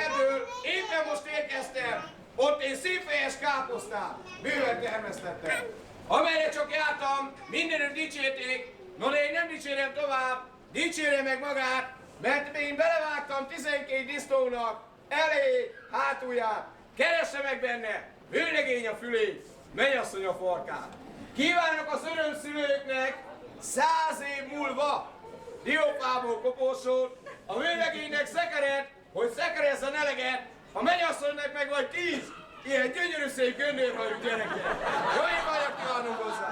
erdőről éppen most érkeztem. Ott én színfejes káposztát bőven termesztettem. Amelyre csak jártam, mindenütt dicsérték. No, de én nem dicsérem tovább, dicsérje meg magát, mert én belevágtam 12 disznónak elé, hátulját. Keresse meg benne, vőlegény a fülét, mennyasszony a farkát. Kívánok az örömszülőknek 100 év múlva diófából koporsót, a vőlegénynek szekeret, hogy szekerezze a neleget, a mennyasszonynak meg vagy 10 ilyen gyönyörű szép göndörhajú gyereket. Jó éjjel kívánunk hozzá!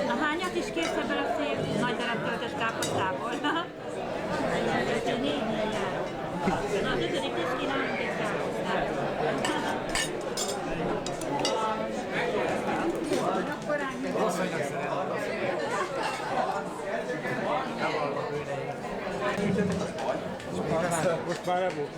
A hányat is kérsz ebből a szép nagy darab töltös káposztából? Négynél járok. Na, az ötödik is kínálunk egy káposztát. Akkor most már nem volt.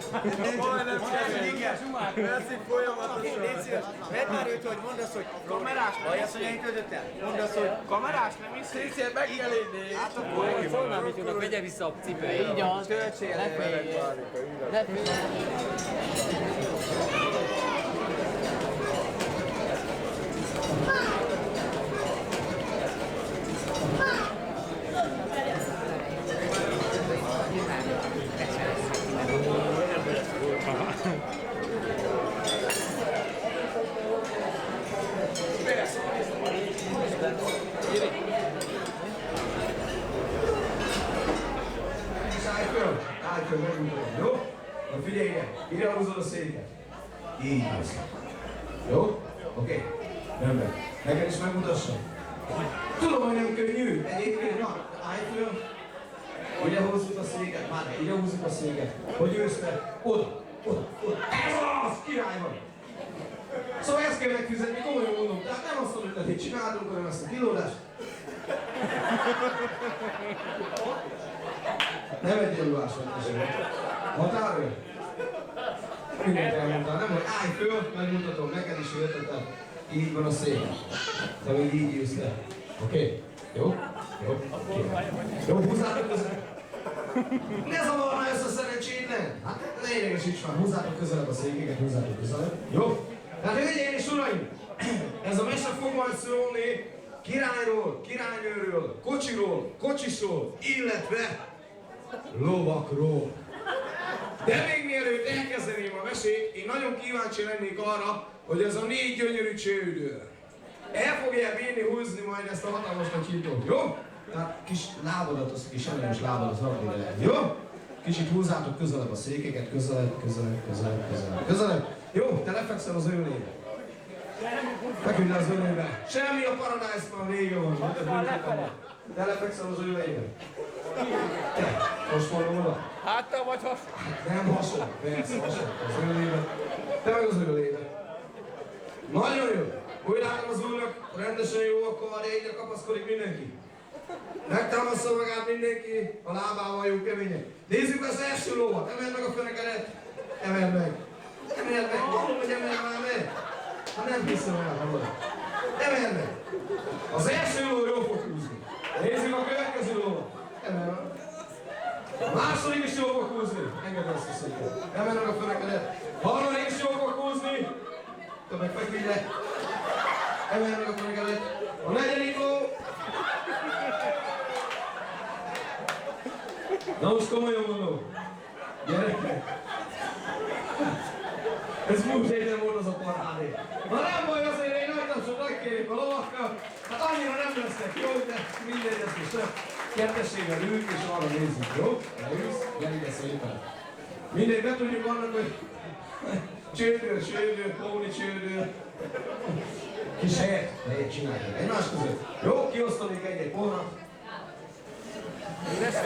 Majdnem semmi, igen. Veszik folyamatosan. Légy szíves, vedd már őt, hogy mondd azt, hogy kamerás nem isz, hogy én kötöttem. Mondd azt, hogy kamerás nem isz. Légy szíves, meg kell inni. Hát akkor Szólnám, hogy oda vegye vissza a cipőjét. Így az. töltsél. Ne félj. Ne félj. Állj föl, megmutatom, jó? Na figyelj ide húzod a széket. Így jössz. Jó? Oké. Rendben. Neked is megmutassam. Tudom, hogy nem könnyű. Egyébként, na, állj föl. Ide húzzuk a széket. Már ide húzzuk a széket. Hogy jössz fel? Oda, oda, oda. Ez az! Király vagy! Szóval ezt kell megfizetni, komolyan mondom. Tehát nem azt mondod, hogy csináltunk, hanem ezt a kilódást. Nem egy gyilulásmentesek. Határőr? Mindent elmondtál, nem, hogy állj föl, megmutatom neked is, értettem. Így van a szék. De még így jössz le. Oké? Jó? Jó? Jó, húzzátok közelebb. Ne zavarna ezt a szerencsétlen! Hát ne idegesíts már, húzzátok közelebb a székeket, húzzátok közelebb. Jó? Tehát hölgyeim és uraim, ez a mese fog majd szólni királyról, királynőről, kocsiról, kocsisról, illetve lovakról. De még mielőtt elkezdeném a mesét, én nagyon kíváncsi lennék arra, hogy ez a 4 gyönyörű csőüdő el fogja bírni húzni majd ezt a hatalmas nagy hídot, jó? Tehát kis lábadat, az kis ellenes lábadat rakni le, jó? Kicsit húzzátok közelebb a székeket, közelebb, közelebb, közelebb, közelebb, közelebb. Jó, te lefekszel az ölébe. Feküdj le az ölébe. Semmi a Paradise-ban vége van. Te lefekszel az ölébe. Te, hasonló oda? Háttal vagy hasonló? Nem hasonló, persze hasonló. Az ölébe. Te meg az ölébe. Nagyon jó. Úgy látom az úrnak, rendesen jó, akkor a légyre kapaszkodik mindenki. Megtámaszza magát mindenki, a lábával jó keményen. Nézzük az első lovat, emeld meg a fenekedet. Emeld meg. Emeld meg, mondom, hogy emeld már meg. Ha nem hiszem el, hallod. Emeld meg. Az első ló jól fog húzni. Nézzük a következő lovat. Emeld meg. A második is jól fog húzni. Engedd ezt a széket. Emeld meg a fenekedet. Harmadik is jól fog húzni. Te meg feküdj le. Emeld meg a fenekedet. A negyedik ló. Na most komolyan mondom. Gyerekek. Ez múlt héten volt az a parádé. Na nem baj, azért én nagy tapsot megkérjük a lovakkal. Hát annyira nem lesznek jó, de mindegy, ezt is nem. Kettességgel ülünk és arra nézzük, jó? Leülsz, gyere ide szépen. Mindegy, be tudjuk annak, hogy csődő, póni csődő. Kis helyet, helyet csináljuk. Egymás között. Jó, kiosztanék egy-egy pónat. Mi lesz?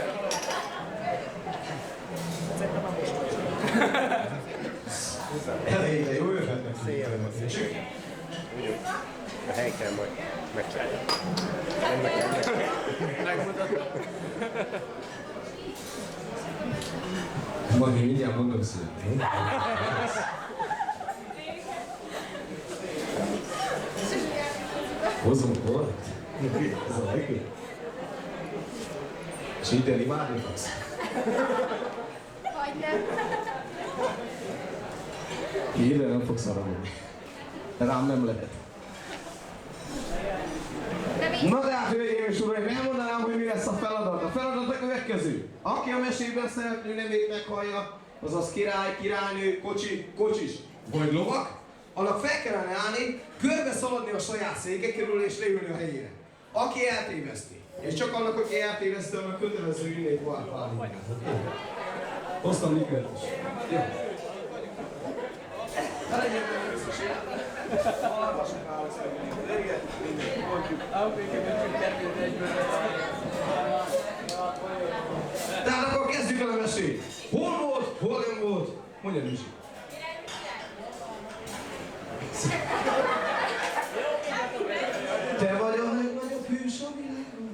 Elejére jó jöhetnek. A helyeken majd megcsináljuk. Megmutatom. Majd én mindjárt mondom szépen. Hozom volt? Ez a legjobb. És ide imádni fogsz? Vagy nem. Ide nem fogsz haragudni. Rám nem lehet. Na de hát, hölgyeim és uraim, elmondanám, hogy mi lesz a feladat. A feladat a következő. Aki a mesében szereplő nevét meghallja, azaz király, királynő, kocsis vagy lovak, annak fel kellene állni, körbe szaladni a saját széke körül és leülni a helyére. Aki eltéveszti. És csak annak, aki eltéveszti, annak kötelező innét pálinkát. Hoztam likőt is. Jó. Ne legyen meg összeség. Hallgassnak állsz meg. Igen, minden. Mondjuk. Tehát akkor kezdjük el a mesét. Hol volt, hol nem volt? Mondja Misi. Te vagy a legnagyobb hős a világon.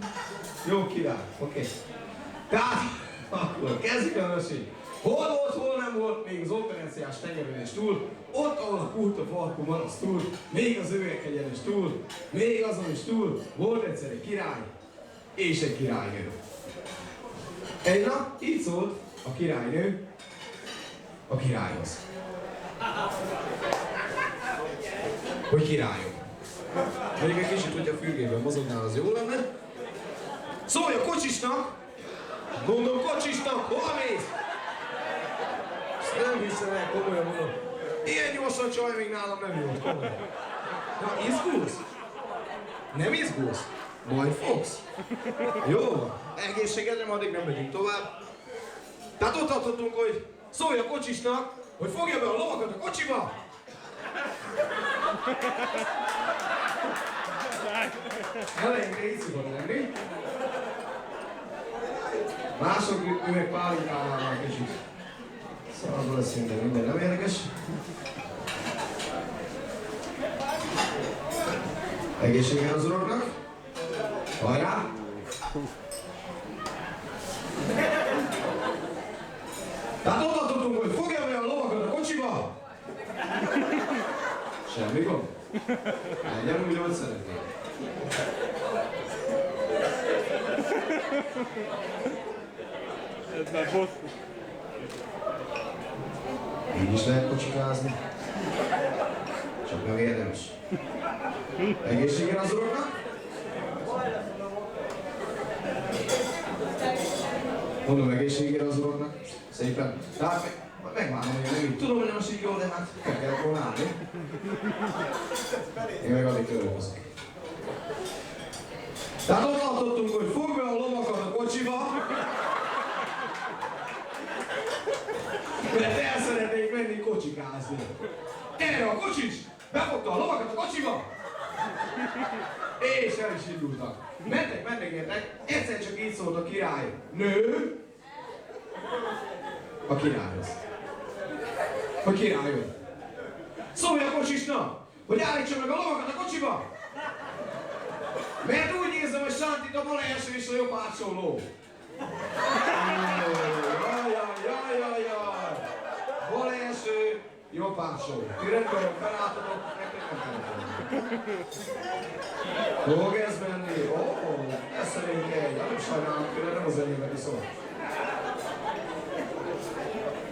Jó király, oké. Tehát, akkor kezdjük el a mesét. Hol volt, hol nem volt, még az operenciás tengerős túl, ott ahol a kurta farkú malac túl, még az üveghegyenes túl, még azon is túl, volt egyszer egy király és egy királynő. Egy nap így szólt a királynő a királyhoz. Hogy királyok. Még egy kicsit, hogy a fürgében mozognál, az jó lenne. Szólj a kocsisnak! Mondom kocsisnak, hol mész? Nem hiszem el, komolyan mondom. Ilyen gyorsan csaj még nálam nem volt, komolyan. Na, izgulsz? Nem izgulsz? Majd fogsz. Jó van. Egészségedre, addig nem megyünk tovább. Tehát ott tartottunk, hogy szólj a kocsisnak, hogy fogja be a lovakat a kocsiba. Eleinte így szokott lenni. Mások üveg pálinkánál már kicsit. Szóval lesz minden nem érdekes. Egészséggel az uraknak. Hajrá! Tehát ott tartottunk, hogy fogja be a lovakat a kocsiba! Semmi gond. Legyen úgy, ahogy szeretnél. Ez már bosszú. Így is lehet kocsikázni. Csak meg érdemes. Egészséggel az uraknak? Mondom egészséggel az uraknak. Szépen. Tehát megvárom, hogy nem így. Tudom, hogy nem így jó, de hát meg kellett volna állni. Én meg addig körülhozok. Tehát ott tartottunk, hogy fogd be a lovakat a kocsiba. Mert el szeretnék menni kocsikázni. Erre a kocsis befogta a lovakat a kocsiba. És el is indultak. Mentek, egyszer csak így szólt a király. Nő. A királyhoz. A királyon. Szólj a kocsisnak, hogy állítsa meg a lovakat a kocsiba. Mert úgy érzem, hogy Sántit a bal első és a jobb hátsó ló. Jaj. Bal első, jobb hátsó. Ti rendben felálltatok, nektek nem felálltatok. Fog ez menni? Ez szerint egy. Nem sajnálom tőle, nem az enyémet viszont.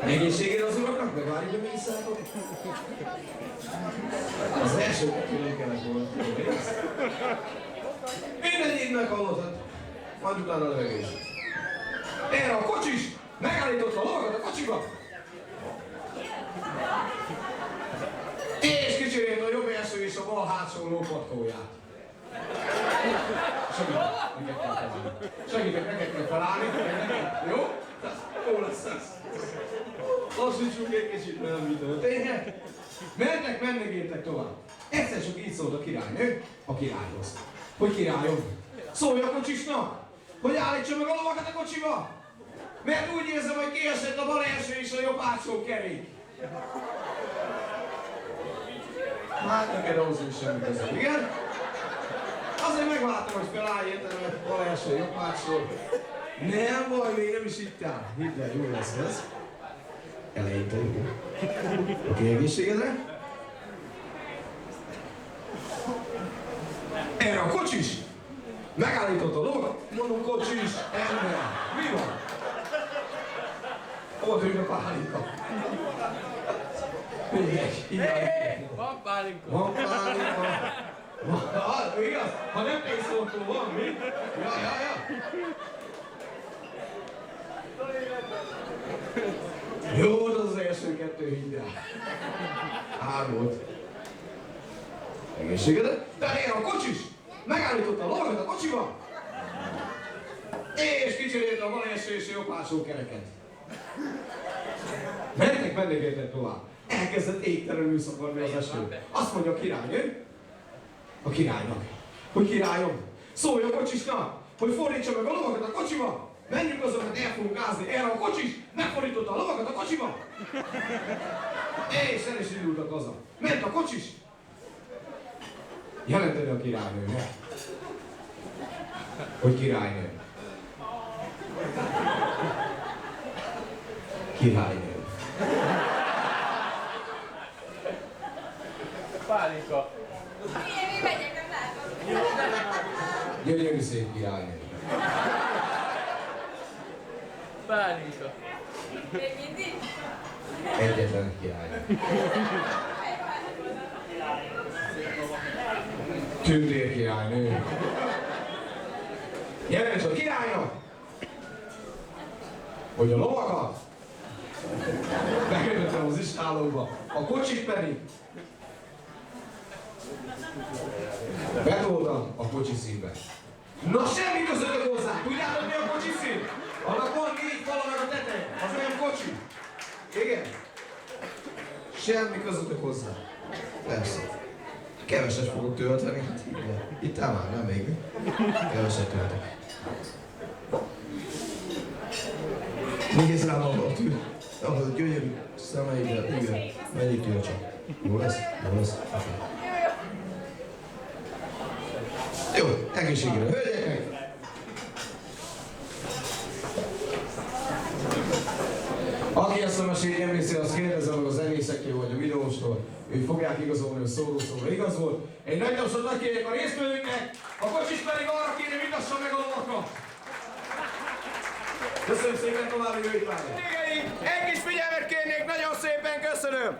Egészségére az uraknak? Megvárjuk, hogy mi iszálltok? Az első kettőnél kellett volna. Mindegyik meghallottad. Majd utána a levegés. Erre a kocsis megállította a lovakat a kocsiba. És kicsirélt a jobb első és a bal hátsó lópatkóját. Segítek, neked kell felállni. Jó? Jó lesz ez. Lassítsunk egy kicsit, mert nem mit történhet. Mennek tovább. Egyszer csak így szólt a királynő a királyhoz. Hogy királyom, szólj a kocsisnak, hogy állítsa meg a lovakat a kocsiba. Mert úgy érzem, hogy kiesett a bal első és a jobb hátsó kerék. Hát neked ahhoz is semmi között, igen? Azért megvártam, hogy felállj, érted, mert bal első, jobb hátsó. Nem baj, még nem is itt áll. Hidd el, jó lesz ez. Eleinte jó. Oké, egészségedre. Erre a kocsis! Megállította a lovagot. Mondom, kocsis, ember. Mi van? Hol tűnik a pálinka? Van pálinka. Van pálinka. Igaz? Ha nem pénzoltó van, mi? Ja. Jó volt az első kettő, hidd el. Hár volt. Egészségedre? De erre a kocsis! Megállította a lovagot a kocsiba! És kicserélte a bal első és jobb hátsó kereket. Mentek vendégértek tovább. Elkezdett égtelenül szapadni az eső. Azt mondja a királynő, a királynak, hogy királyom, szólj a kocsisnak, hogy fordítsa meg a lovakat a kocsiba. Menjünk azokat, el fogunk ázni. Erre a kocsis megfordította a lovakat a kocsiba. És el is indultak haza. Ment a kocsis. Jelenteni a királynőnek, hogy királynő. Királynő. Pálinka. Én megyek, nem látom. Gyönyörű szép királynő. Pálinka. Még mindig? Egyetlen királynő. Tündér királynő. Jelents a királynak, hogy a lovakat bekötöttem az istálóba, a kocsit pedig betoltam a kocsi színbe. Na semmi közöttök hozzá! Tudjátok mi a kocsi szín? Annak van 4 fala meg a teteje. Az olyan kocsi. Igen? Semmi közöttök hozzá. Persze. Keveset fogok tölteni, hát itt már nem még. Keveset töltek. Nézz rám ahol gyönyörű szemeiddel, igen, mennyit tőle csak. Jó lesz? Jó lesz? Jó, egészségére, hölgyek! Aki ezt a mesét nem hiszi, azt kérdezze meg a zenészektől vagy a videóstól. Ők fogják igazolni, hogy szóló igaz volt. Egy nagy tapsot kérjek a résztvevőknek, a kocsis pedig arra kéne, vitassa meg a lovakat. Köszönöm szépen, további jó étvágyat! Vendégeink, egy kis figyelmet kérnék, nagyon szépen köszönöm!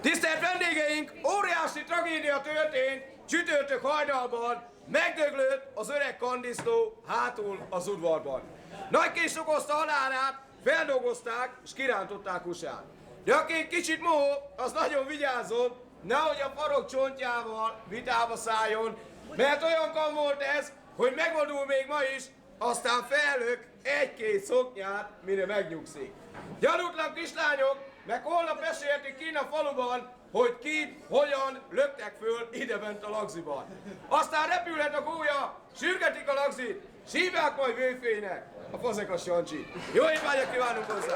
Tisztelt vendégeink, óriási tragédia történt csütörtök hajnalban, megdöglött az öreg kandisztó hátul az udvarban. Nagy kés okozta halálát, feldolgozták és kirántották húsát. De aki egy kicsit mohó, az nagyon vigyázzon, nehogy a farok csontjával vitába szálljon, mert olyan kan volt ez, hogy megvadul még ma is, aztán fellök egy-két szoknyát, mire megnyugszik. Gyanútlan kislányok, meg holnap mesélhetik kint a faluban, hogy kit, hogyan löktek föl idebent a lagziban. Aztán repülhet a gólya, sürgetik a lagzit, sívják majd vőfének a fazekas Jancsit. Jó étvágyat kívánunk hozzá!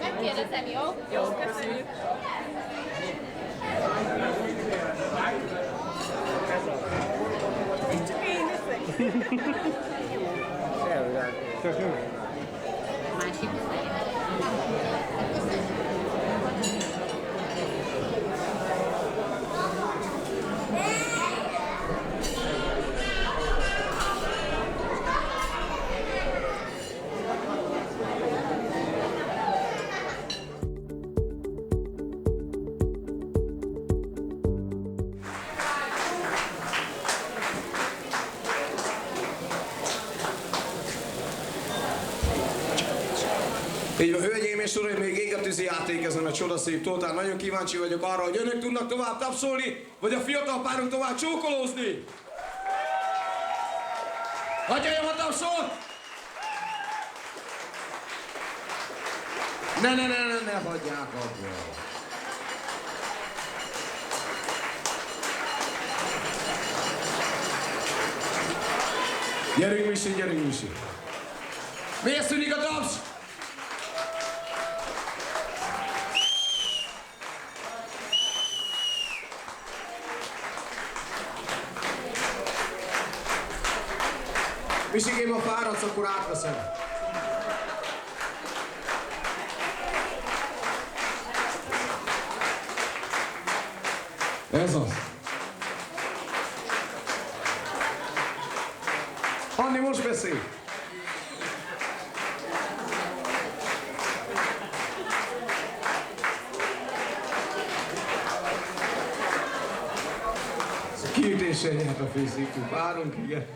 Megkérdezem, jó? Jó, köszönjük. Csak én leszek. Másik. Így van, hölgyeim és uraim, még ég a tűzi játék ezen a csodaszép tótán. Nagyon kíváncsi vagyok arra, hogy önök tudnak tovább tapsolni, vagy a fiatal párok tovább csókolózni. Hagyjam a tapsot! Ne hagyják abba. Gyerünk, Misi, gyerünk, Misi. Miért szűnik a taps? Misikém, ha fáradsz, akkor átveszem. Ez az. Anni, most beszélj! Ez kiütéssel nyert a főszékünk. Várunk, igen.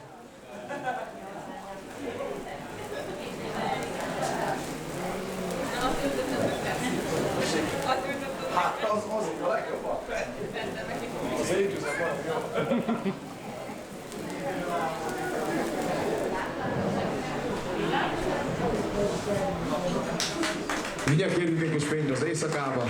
Hát az a legjobban. Az étüzet valami jó. Mindjárt kérünk egy kis fényt az éjszakába.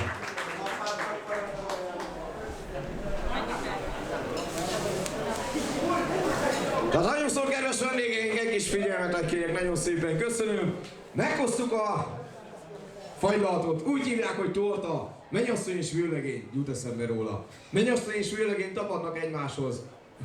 Tehát hányomszor, kedves vendégeink, egy kis figyelmet kérjek, nagyon szépen köszönöm. Meghoztuk a fagylaltot, úgy hívják, hogy torta. Mennyasszony és vőlegény, jut eszembe róla. Mennyasszony és vőlegény tapadnak egymáshoz,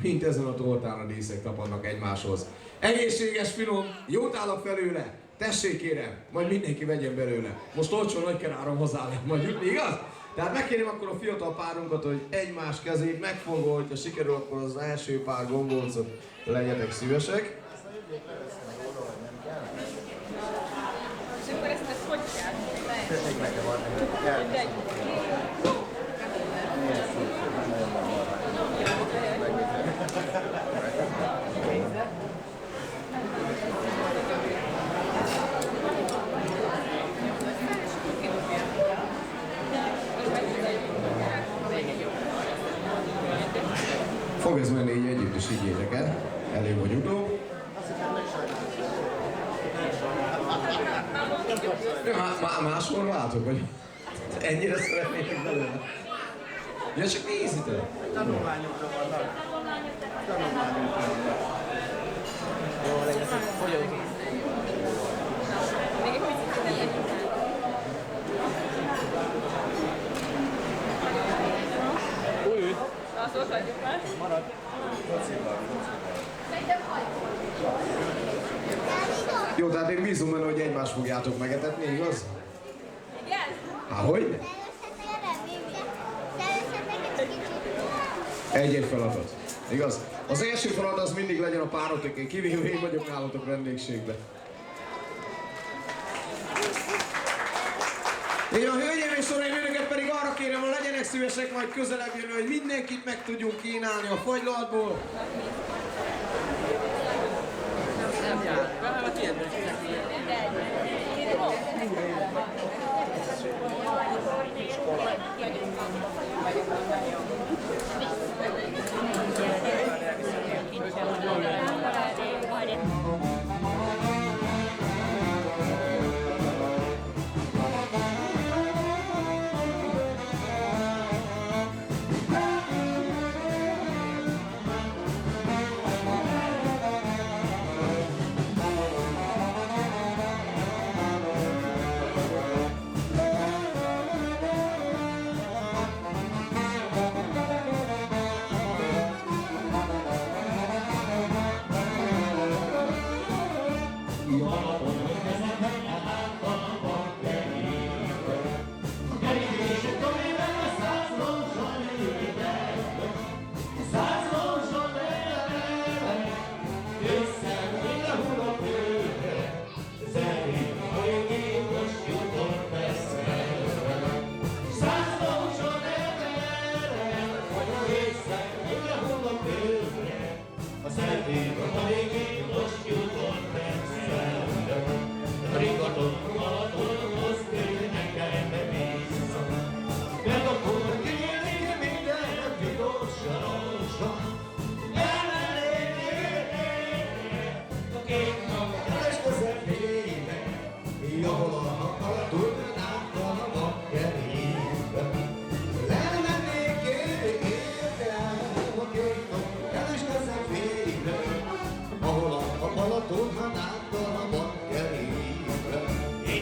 mint ezen a tortán a díszek tapadnak egymáshoz. Egészséges, finom, jót állok felőle. Tessék kérem, majd mindenki vegyen belőle. Most olcsó nagykeráron hozzá lehet majd jutni, igaz? Tehát megkérem akkor a fiatal párunkat, hogy egymás kezét megfogva, hogyha sikerül, akkor az első pár gombócot legyetek szívesek. És akkor ezt hogy kell? Fog ez menni így együtt, és higgyétek el, elég vagy utóbb. Máshol váltok, vagy ennyire szeretnék belőle? Ja, csak nézitek! Tanulmányokra vannak. Tanulmányokra vannak. Jó, legyen szép, fogyunk. Még egy picit legyen. Új. Azt ott hagyjuk már. Marad. Jó, tehát én bízom benne, hogy egymást fogjátok megetetni, igaz? Igen? Há, hogy? Egy-egy feladat. Igaz? Az első feladat az mindig legyen a párotoké, kivéve én vagyok nálatok vendégségben. Én a hölgyeim és uraim, önöket pedig arra kérem, hogy legyenek szívesek majd közelebb jönni, hogy mindenkit meg tudjunk kínálni a fagylaltból. Nem jár. Hát ilyen. A szervén a végén most jutott persze.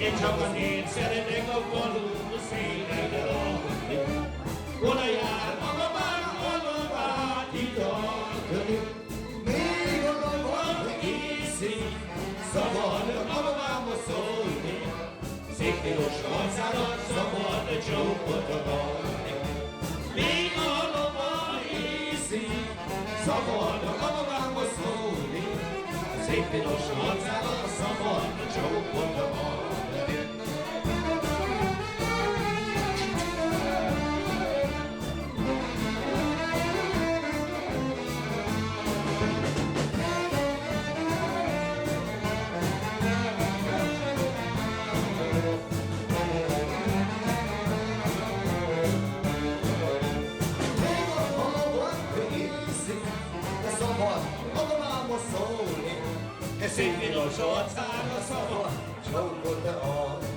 Én csak a nép szeretek a faluba szénekre aludni. Oda jár a babám, oda át italkodni. Még a babám iszik, szabad a babámhoz szólni. Szép piros arcára szabad a csókot adni. Még a babám iszik, szabad a babámhoz szólni. Szép piros arcára szabad a csókot adni. Szép piros arcára szabad csókot adni.